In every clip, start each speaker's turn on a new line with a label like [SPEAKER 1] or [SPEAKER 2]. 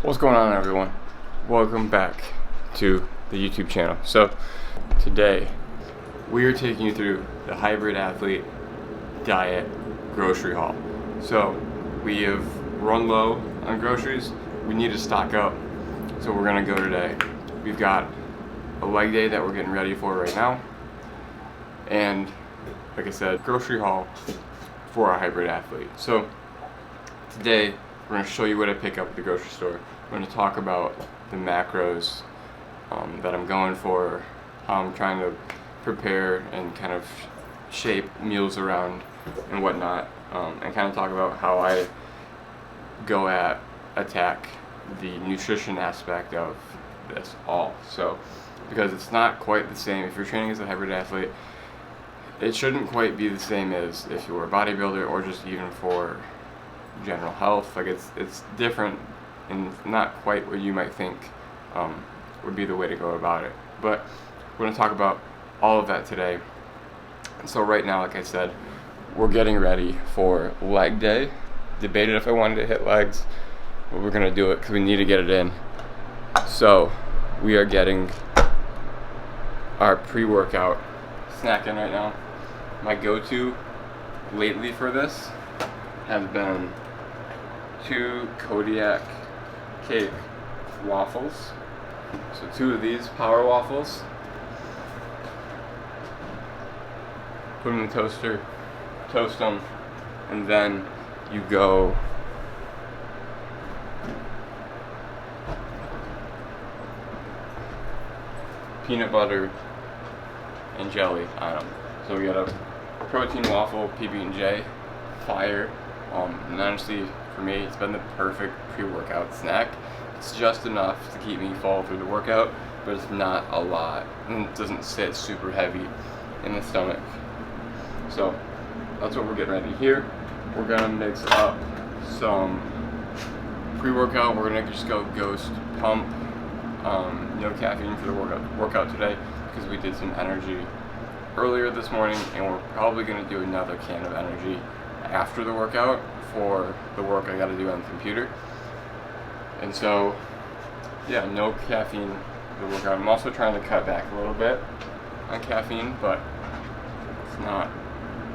[SPEAKER 1] What's going on, everyone? Welcome back to the YouTube channel. So today we are taking you through the Hybrid Athlete Diet grocery haul. So we have run low on groceries. We need to stock up, so we're gonna go today. We've got a leg day that we're getting ready for right now, and like I said, grocery haul for our Hybrid Athlete. So today we're going to show you what I pick up at the grocery store. We're going to talk about the macros that I'm going for, how I'm trying to prepare and kind of shape meals around and whatnot, and kind of talk about how I go at attack the nutrition aspect of this all. So, because it's not quite the same if you're training as a hybrid athlete, it shouldn't quite be the same as if you were a bodybuilder or just even for general health. Like it's different and not quite what you might think would be the way to go about it. But we're going to talk about all of that today. So right now, like I said, we're getting ready for leg day. Debated if I wanted to hit legs, but we're going to do it because we need to get it in. So we are getting our pre-workout snack in right now. My go-to lately for this has been 2 Kodiak cake waffles. So 2 of these power waffles. Put them in the toaster, toast them, and then you go peanut butter and jelly on them. So we got a protein waffle, PB&J, fire. And honestly, for me, it's been the perfect pre-workout snack. It's just enough to keep me full through the workout, but it's not a lot, and it doesn't sit super heavy in the stomach. So that's what we're getting ready here. We're gonna mix up some pre-workout. We're gonna just go Ghost Pump. No caffeine for the workout today because we did some energy earlier this morning, and we're probably gonna do another can of energy after the workout for the work I gotta do on the computer. And so, yeah, no caffeine for the workout. I'm also trying to cut back a little bit on caffeine, but it's not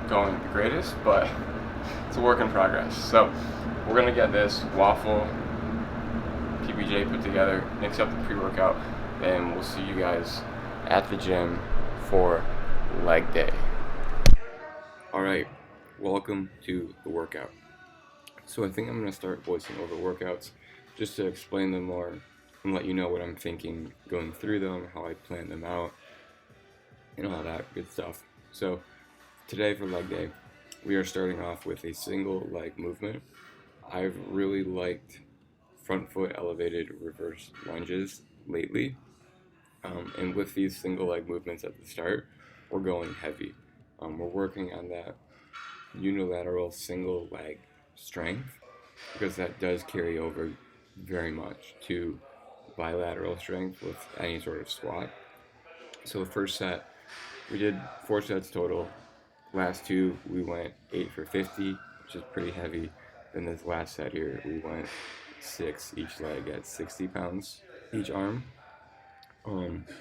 [SPEAKER 1] going the greatest, but it's a work in progress. So we're gonna get this waffle PBJ put together, mix up the pre-workout, and we'll see you guys at the gym for leg day. Alright, welcome to the workout. So I think I'm going to start voicing over workouts just to explain them more and let you know what I'm thinking going through them, how I plan them out, and all that good stuff. So today for leg day, we are starting off with a single leg movement. I've really liked front foot elevated reverse lunges lately. And with these single leg movements at the start, we're going heavy. We're working on that unilateral single leg strength because that does carry over very much to bilateral strength with any sort of squat. So the first set, we did 4 sets total. Last 2, we went 8 for 50, which is pretty heavy. Then this last set here, we went 6 each leg at 60 pounds each arm.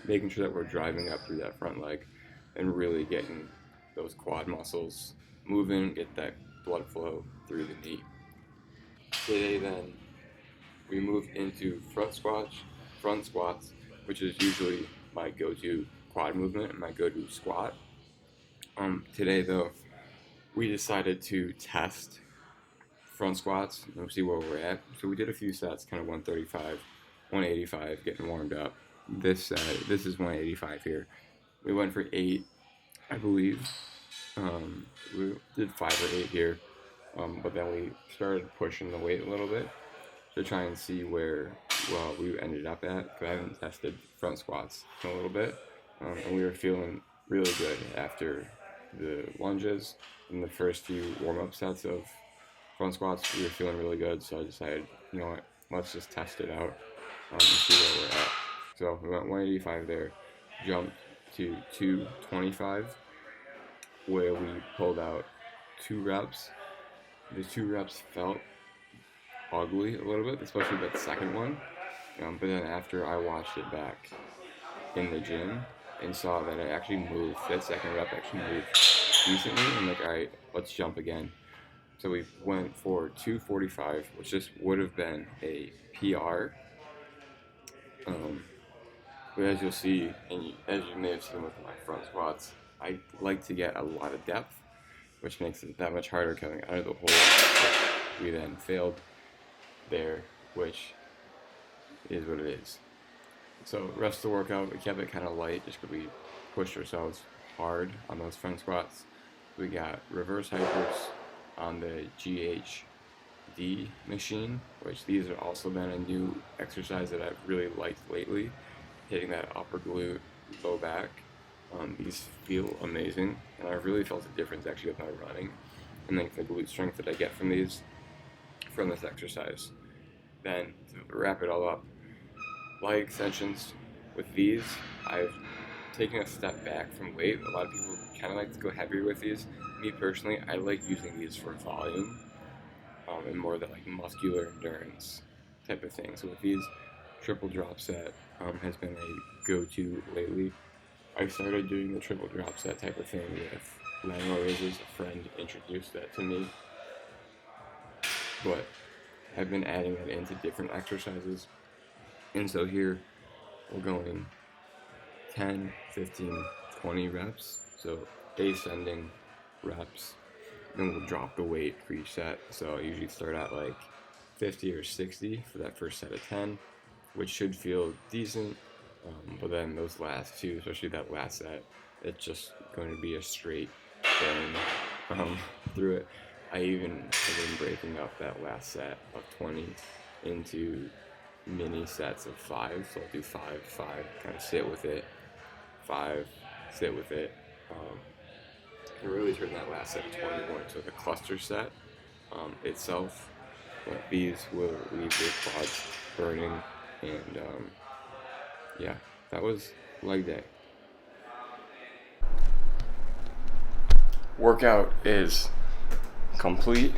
[SPEAKER 1] Making sure that we're driving up through that front leg and really getting those quad muscles moving, get that blood flow through the knee. Today then, we moved into front squats, which is usually my go-to quad movement and my go-to squat. Today though, we decided to test front squats and see where we're at. So we did a few sets, kind of 135, 185, getting warmed up. This is 185 here. We went for 8, I believe. We did 5 or 8 here, but then we started pushing the weight a little bit to try and see where we ended up at. Because I haven't tested front squats in a little bit, and we were feeling really good after the lunges and the first few warm-up sets of front squats. We were feeling really good, so I decided, you know what, let's just test it out and see where we're at. So we went 185 there, jumped to 225, where we pulled out 2 reps. The 2 reps felt ugly a little bit, especially that second one. But then after I watched it back in the gym and saw that it actually moved, that second rep actually moved decently, I'm like, all right, let's jump again. So we went for 245, which just would have been a PR. But as you'll see, and as you may have seen with my front squats, I like to get a lot of depth, which makes it that much harder coming out of the hole. We then failed there, which is what it is. So rest of the workout, we kept it kind of light just because we pushed ourselves hard on those front squats. We got reverse hypers on the GHD machine, which these have also been a new exercise that I've really liked lately, hitting that upper glute, low back. These feel amazing, and I've really felt a difference actually with my running and then the glute strength that I get from these, from this exercise. Then to wrap it all up, leg extensions. With these, I've taken a step back from weight. A lot of people kind of like to go heavier with these. Me personally, I like using these for volume and more that like muscular endurance type of thing. So with these, triple drop set has been a go-to lately. I started doing the triple drop set type of thing with Lionel Roses. A friend introduced that to me, but I've been adding that into different exercises. And so here we're going 10, 15, 20 reps. So ascending reps. Then we'll drop the weight for each set. So I usually start at like 50 or 60 for that first set of 10, which should feel decent. But then those last two, especially that last set, it's just going to be a straight burn through it. I even have been breaking up that last set of 20 into mini sets of 5. So I'll do 5, 5, kind of sit with it, 5, sit with it, and really turn that last set of 20 more into the cluster set itself. But these will leave your quads burning, and yeah, that was leg day. Workout is complete,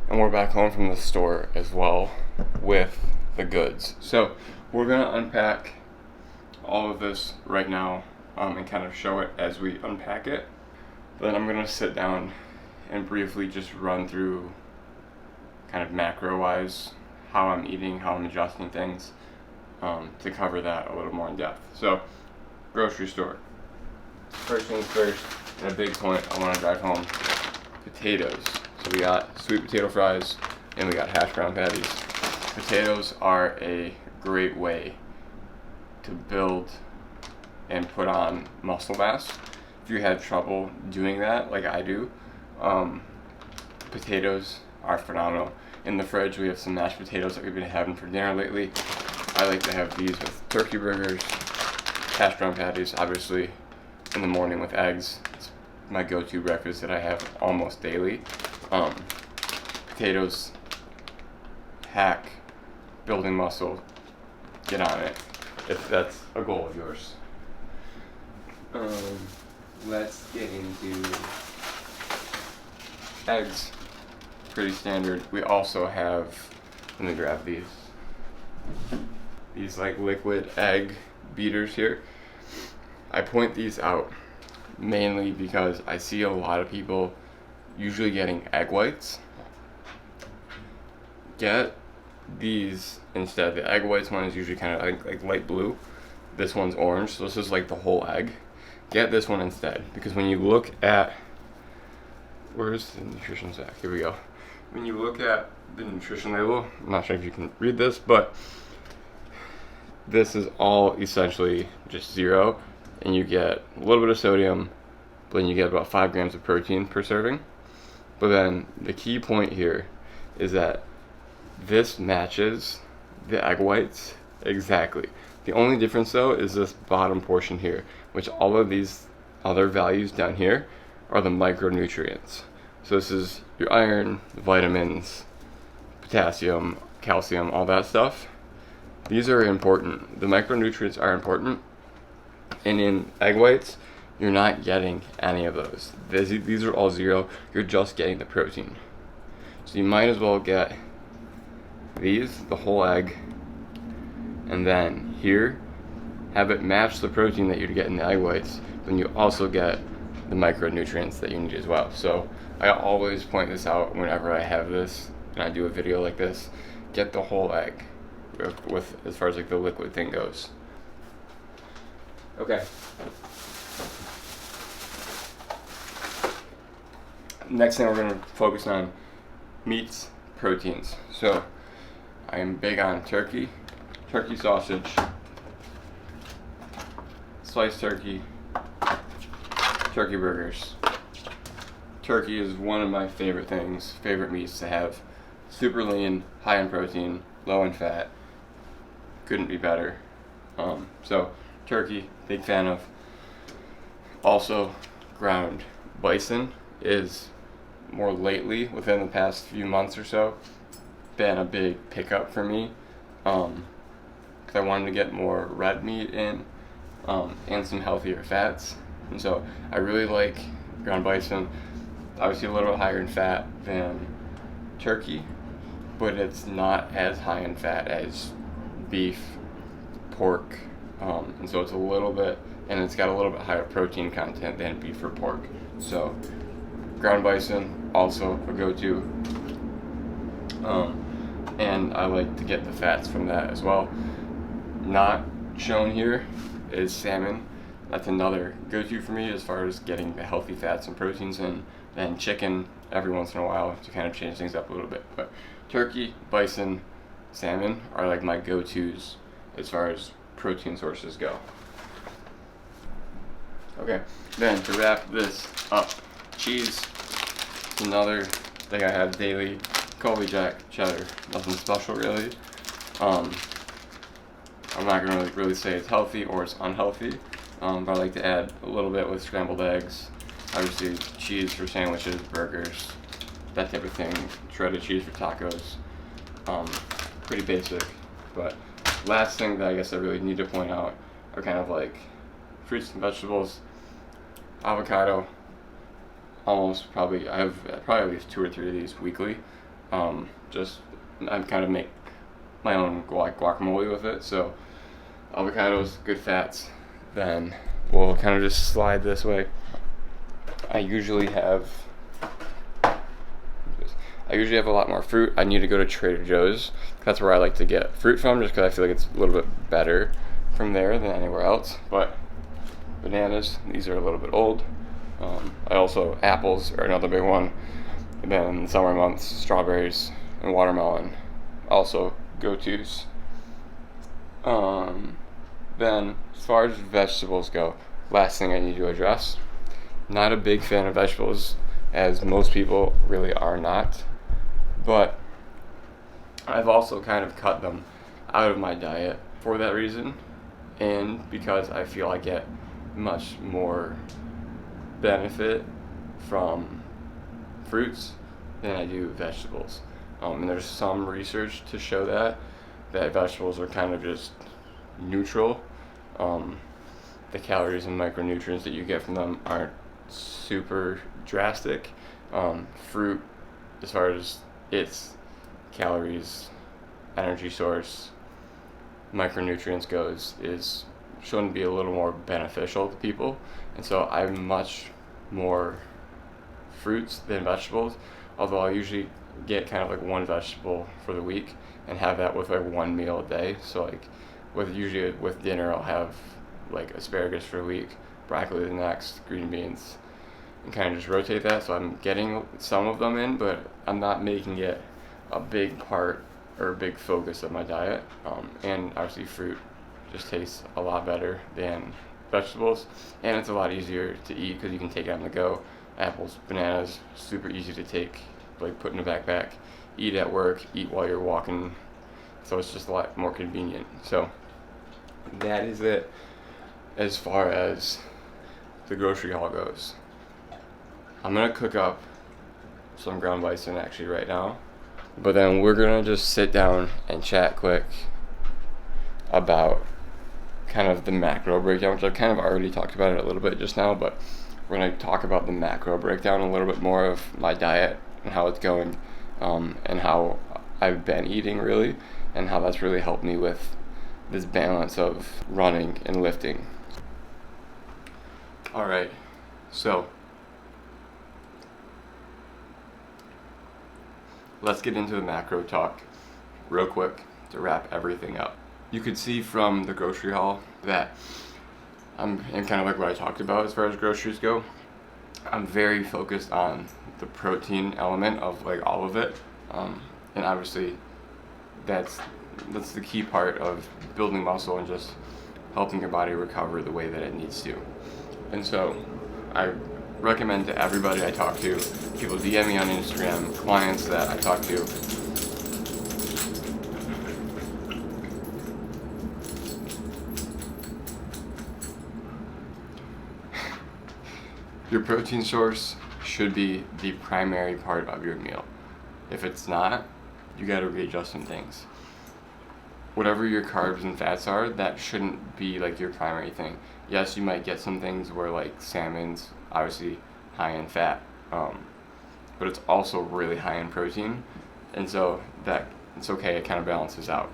[SPEAKER 1] and we're back home from the store as well with the goods. So we're gonna unpack all of this right now and kind of show it as we unpack it. Then I'm gonna sit down and briefly just run through kind of macro wise how I'm eating, how I'm adjusting things, to cover that a little more in depth. So, grocery store. First things first, and a big point I want to drive home, potatoes. So we got sweet potato fries, and we got hash brown patties. Potatoes are a great way to build and put on muscle mass. If you had trouble doing that, like I do, potatoes are phenomenal. In the fridge, we have some mashed potatoes that we've been having for dinner lately. I like to have these with turkey burgers, hash brown patties, obviously, in the morning with eggs. It's my go-to breakfast that I have almost daily. Potatoes, hack, building muscle, get on it, if that's a goal of yours. Let's get into eggs. Pretty standard. We also have, let me grab these like liquid egg beaters here. I point these out mainly because I see a lot of people usually getting egg whites. Get these instead. The egg whites one is usually kind of like light blue. This one's orange, so this is like the whole egg. Get this one instead, because when you look at, where's the nutrition sack? Here we go. When you look at the nutrition label, I'm not sure if you can read this, but this is all essentially just 0, and you get a little bit of sodium, but then you get about 5 grams of protein per serving. But then the key point here is that this matches the egg whites exactly. The only difference though is this bottom portion here, which all of these other values down here are the micronutrients. So this is your iron, vitamins, potassium, calcium, all that stuff. These are important. The micronutrients are important. And in egg whites, you're not getting any of those. These are all 0. You're just getting the protein. So you might as well get these, the whole egg, and then here, have it match the protein that you'd get in the egg whites, then you also get the micronutrients that you need as well. So I always point this out whenever I have this and I do a video like this. Get the whole egg with as far as like the liquid thing goes. Okay. Next thing we're going to focus on, meats, proteins. So I am big on turkey sausage, sliced turkey, turkey burgers. Turkey is one of my favorite meats to have. Super lean, high in protein, low in fat. Couldn't be better. So turkey, big fan of. Also, ground bison is more lately, within the past few months or so, been a big pickup for me. Because I wanted to get more red meat in, and some healthier fats. And so I really like ground bison. Obviously a little bit higher in fat than turkey, but it's not as high in fat as beef, pork, and so it's a little bit, and it's got a little bit higher protein content than beef or pork. So ground bison, also a go-to, and I like to get the fats from that as well. Not shown here is salmon. That's another go-to for me as far as getting the healthy fats and proteins in. And chicken every once in a while to kind of change things up a little bit. But turkey, bison, salmon are like my go-tos as far as protein sources go. Okay, then to wrap this up, cheese is another thing I have daily. Colby Jack cheddar, nothing special really. I'm not gonna really say it's healthy or it's unhealthy, but I like to add a little bit with scrambled eggs. Obviously, cheese for sandwiches, burgers, that type of thing. Shredded cheese for tacos. Pretty basic. But last thing that I guess I really need to point out are kind of like fruits and vegetables. Avocado. I have probably at least 2 or 3 of these weekly. I kind of make my own guacamole with it. So avocados, good fats. Then we'll kind of just slide this way. I usually have a lot more fruit. I need to go to Trader Joe's. That's where I like to get fruit from, just because I feel like it's a little bit better from there than anywhere else. But bananas, these are a little bit old. Apples are another big one. And then in the summer months, strawberries and watermelon, also go-tos. Then as far as vegetables go, last thing I need to address. Not a big fan of vegetables, as most people really are not, but I've also kind of cut them out of my diet for that reason, and because I feel I get much more benefit from fruits than I do vegetables. And there's some research to show that vegetables are kind of just neutral. The calories and micronutrients that you get from them aren't super drastic. Fruit, as far as its calories, energy source, micronutrients goes, is shown to be a little more beneficial to people. And so I'm much more fruits than vegetables, although I usually get kind of like one vegetable for the week and have that with like one meal a day. So like usually with dinner I'll have like asparagus for a week, broccoli the next, green beans, and kind of just rotate that. So I'm getting some of them in, but I'm not making it a big part or a big focus of my diet. And obviously fruit just tastes a lot better than vegetables, and it's a lot easier to eat because you can take it on the go. Apples, bananas, super easy to take, like put in a backpack, eat at work, eat while you're walking, so it's just a lot more convenient. So that is it as far as the grocery haul goes. I'm gonna cook up some ground bison actually right now, but then we're gonna just sit down and chat quick about kind of the macro breakdown, which I've kind of already talked about it a little bit just now, but we're going to talk about the macro breakdown, a little bit more of my diet and how it's going, and how I've been eating really, and how that's really helped me with this balance of running and lifting. Alright, so let's get into the macro talk real quick to wrap everything up. You could see from the grocery haul that and kind of like what I talked about as far as groceries go, I'm very focused on the protein element of like all of it, and obviously that's the key part of building muscle and just helping your body recover the way that it needs to. And so I recommend to everybody I talk to, people DM me on Instagram, clients that I talk to, your protein source should be the primary part of your meal. If it's not, you gotta readjust some things. Whatever your carbs and fats are, that shouldn't be like your primary thing. Yes, you might get some things where like salmon's obviously high in fat, but it's also really high in protein, and so that it's okay, it kind of balances out.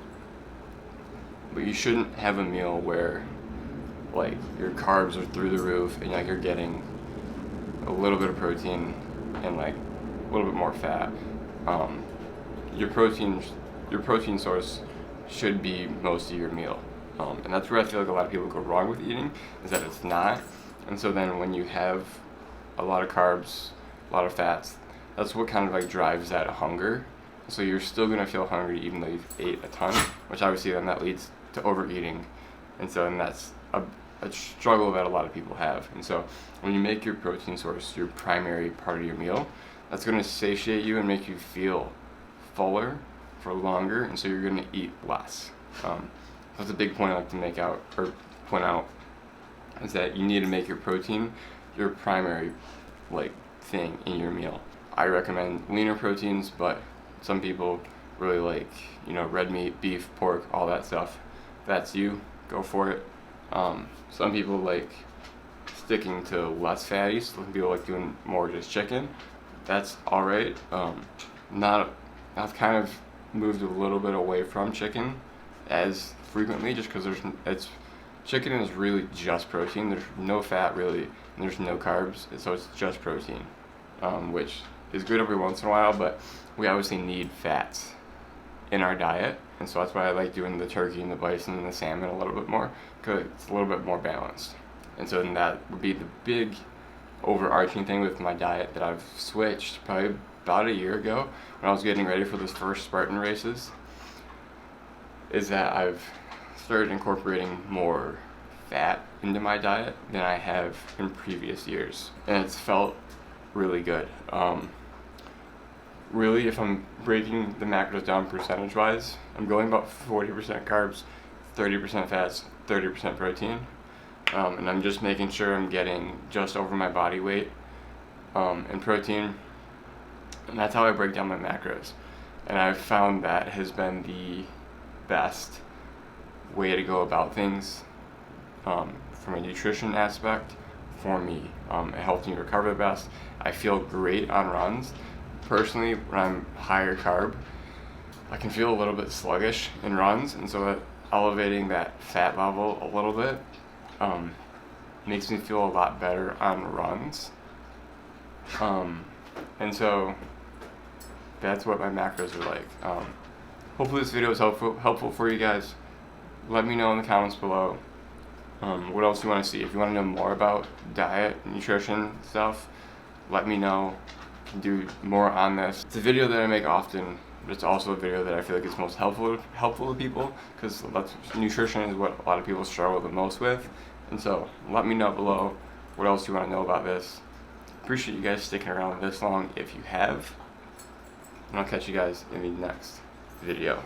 [SPEAKER 1] But you shouldn't have a meal where like your carbs are through the roof and like you're getting a little bit of protein and like a little bit more fat. Your protein source should be most of your meal, and that's where I feel like a lot of people go wrong with eating, is that it's not. And so then when you have a lot of carbs, a lot of fats, that's what kind of like drives that hunger. So you're still gonna feel hungry even though you've ate a ton, which obviously then that leads to overeating, and so then that's a struggle that a lot of people have. And so when you make your protein source your primary part of your meal, that's going to satiate you and make you feel fuller for longer, and so you're going to eat less. That's a big point I like to point out, is that you need to make your protein your primary like thing in your meal. I recommend leaner proteins, but some people really like, red meat, beef, pork, all that stuff. If that's you, go for it. Some people like sticking to less fatty, some people like doing more just chicken. That's alright. I've kind of moved a little bit away from chicken as frequently, just because chicken is really just protein. There's no fat really, and there's no carbs, so it's just protein, which is good every once in a while, but we obviously need fats in our diet, and so that's why I like doing the turkey and the bison and the salmon a little bit more, because it's a little bit more balanced. And so then that would be the big overarching thing with my diet that I've switched probably about a year ago when I was getting ready for this first Spartan races, is that I've started incorporating more fat into my diet than I have in previous years, and it's felt really good. Really, if I'm breaking the macros down percentage-wise, I'm going about 40% carbs, 30% fats, 30% protein, and I'm just making sure I'm getting just over my body weight in protein, and that's how I break down my macros. And I've found that has been the best way to go about things from a nutrition aspect for me. It helps me recover the best. I feel great on runs. Personally, when I'm higher carb, I can feel a little bit sluggish in runs, and so that elevating that fat level a little bit makes me feel a lot better on runs. And so that's what my macros are like. Hopefully this video is helpful for you guys. Let me know in the comments below what else you want to see. If you want to know more about diet, nutrition stuff, let me know. Do more on this. It's a video that I make often, but it's also a video that I feel like is most helpful to people, because nutrition is what a lot of people struggle the most with. And so let me know below what else you want to know about this. Appreciate you guys sticking around this long if you have, and I'll catch you guys in the next video.